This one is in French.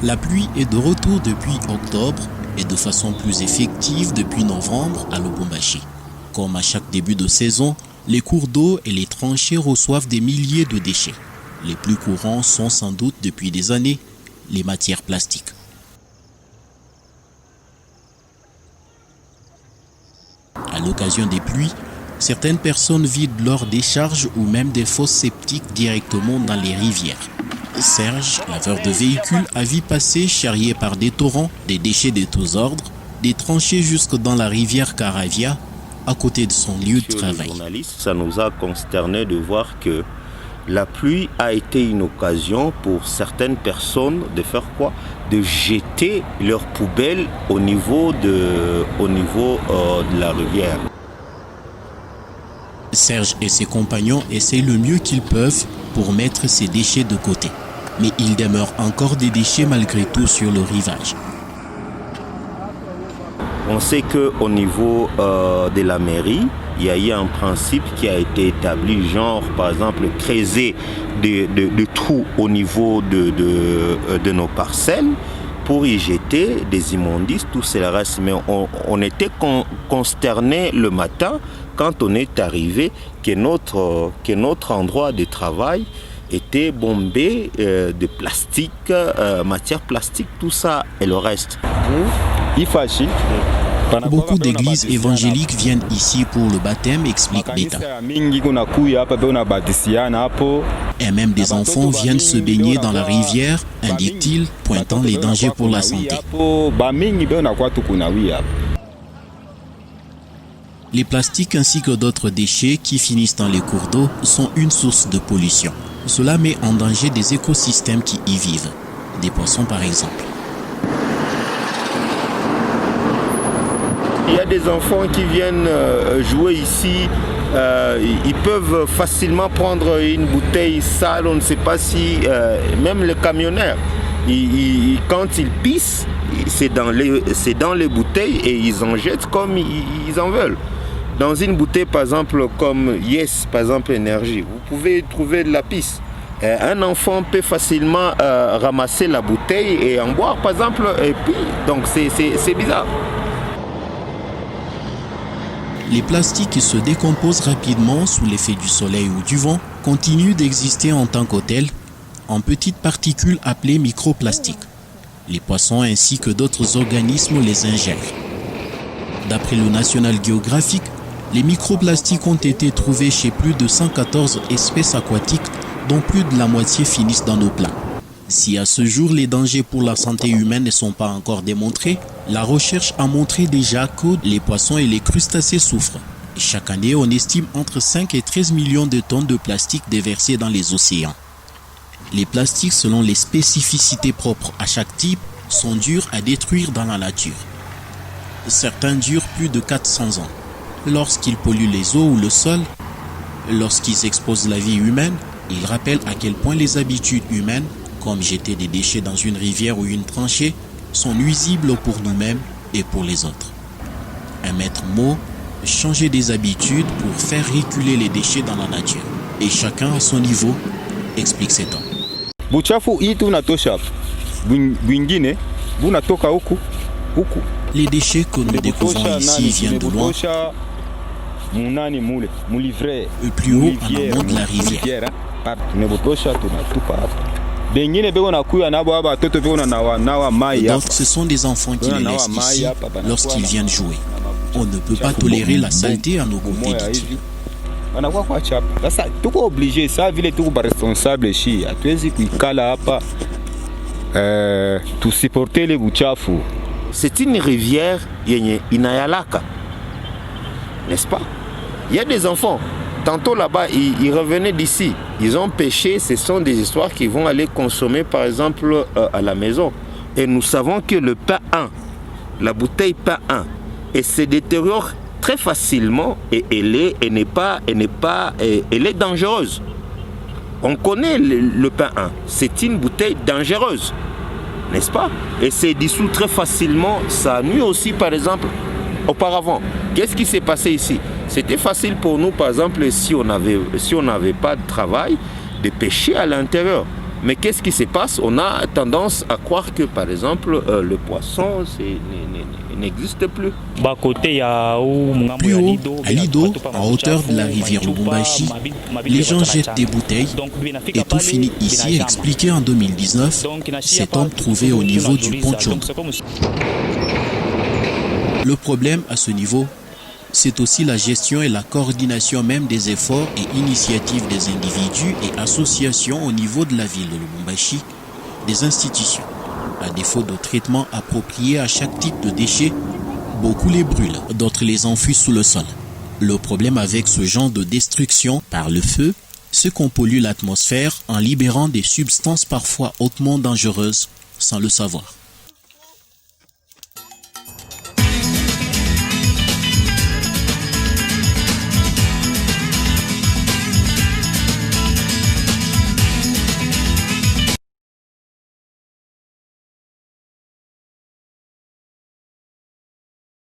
La pluie est de retour depuis octobre et de façon plus effective depuis novembre à Lubumbashi. Comme à chaque début de saison, les cours d'eau et les tranchées reçoivent des milliers de déchets. Les plus courants sont sans doute depuis des années les matières plastiques. À l'occasion des pluies, certaines personnes vident leurs décharges ou même des fosses septiques directement dans les rivières. Serge, laveur de véhicules, a vu passer, charrié par des torrents, des déchets de tous ordres, des tranchées jusque dans la rivière Caravia, à côté de son lieu de travail. Ça nous a consterné de voir que la pluie a été une occasion pour certaines personnes de faire quoi? De jeter leurs poubelles au niveau de la rivière. Serge et ses compagnons essaient le mieux qu'ils peuvent pour mettre ces déchets de côté. Mais il demeure encore des déchets malgré tout sur le rivage. On sait qu'au niveau de la mairie, il y a eu un principe qui a été établi, genre par exemple creuser des trous au niveau de nos parcelles pour y jeter des immondices, tout cela reste. Mais on était consterné le matin quand on est arrivé que notre endroit de travail était bombé de plastique, matière plastique, tout ça et le reste. Beaucoup d'églises évangéliques viennent ici pour le baptême, explique Beta. Et même des enfants viennent se baigner dans la rivière, indique-t-il, pointant les dangers pour la santé. Les plastiques ainsi que d'autres déchets qui finissent dans les cours d'eau sont une source de pollution. Cela met en danger des écosystèmes qui y vivent, des poissons par exemple. Il y a des enfants qui viennent jouer ici, ils peuvent facilement prendre une bouteille sale, on ne sait pas si, même les camionneurs, quand ils pissent, c'est dans les bouteilles et ils en jettent comme ils en veulent. Dans une bouteille par exemple comme Yes, par exemple Énergie, vous pouvez trouver de la pisse. Un enfant peut facilement ramasser la bouteille et en boire par exemple, et puis donc c'est bizarre. Les plastiques qui se décomposent rapidement sous l'effet du soleil ou du vent continuent d'exister en tant qu'hôtels, en petites particules appelées microplastiques. Les poissons ainsi que d'autres organismes les ingèrent. D'après le National Geographic, les microplastiques ont été trouvés chez plus de 114 espèces aquatiques, dont plus de la moitié finissent dans nos plats. Si à ce jour les dangers pour la santé humaine ne sont pas encore démontrés, la recherche a montré déjà que les poissons et les crustacés souffrent. Chaque année, on estime entre 5 et 13 millions de tonnes de plastique déversées dans les océans. Les plastiques, selon les spécificités propres à chaque type, sont durs à détruire dans la nature. Certains durent plus de 400 ans. Lorsqu'ils polluent les eaux ou le sol, lorsqu'ils exposent la vie humaine, ils rappellent à quel point les habitudes humaines, comme jeter des déchets dans une rivière ou une tranchée, sont nuisibles pour nous-mêmes et pour les autres. Un maître mot, changer des habitudes pour faire reculer les déchets dans la nature. Et chacun à son niveau, explique cet homme. Les déchets que nous découvrons ici viennent de loin, plus haut en amont de la rivière. Donc ce sont des enfants qui les laissent ici lorsqu'ils viennent jouer. On ne peut pas tolérer la saleté à nos côtés, dit-il. C'est une rivière inayalaka, n'est-ce pas? Il y a des enfants. Tantôt là-bas, ils revenaient d'ici. Ils ont pêché. Ce sont des histoires qu'ils vont aller consommer, par exemple, à la maison. Et nous savons que le pain 1, la bouteille pain 1, elle se détériore très facilement et elle est dangereuse. On connaît le pain 1. C'est une bouteille dangereuse, n'est-ce pas? Et c'est dissous très facilement. Ça nuit aussi, par exemple, auparavant. Qu'est-ce qui s'est passé ici? C'était facile pour nous, par exemple, si on n'avait pas de travail, de pêcher à l'intérieur. Mais qu'est-ce qui se passe? On a tendance à croire que, par exemple, le poisson n'existe plus. Plus haut, à Lido, en hauteur de la rivière Lubumbashi, les gens jettent des bouteilles et tout finit ici, expliqué en 2019 cet homme trouvé au niveau du pont Tchombe. Le problème à ce niveau, c'est aussi la gestion et la coordination même des efforts et initiatives des individus et associations au niveau de la ville de Lubumbashi, des institutions. À défaut de traitement approprié à chaque type de déchets, beaucoup les brûlent, d'autres les enfouissent sous le sol. Le problème avec ce genre de destruction par le feu, c'est qu'on pollue l'atmosphère en libérant des substances parfois hautement dangereuses sans le savoir.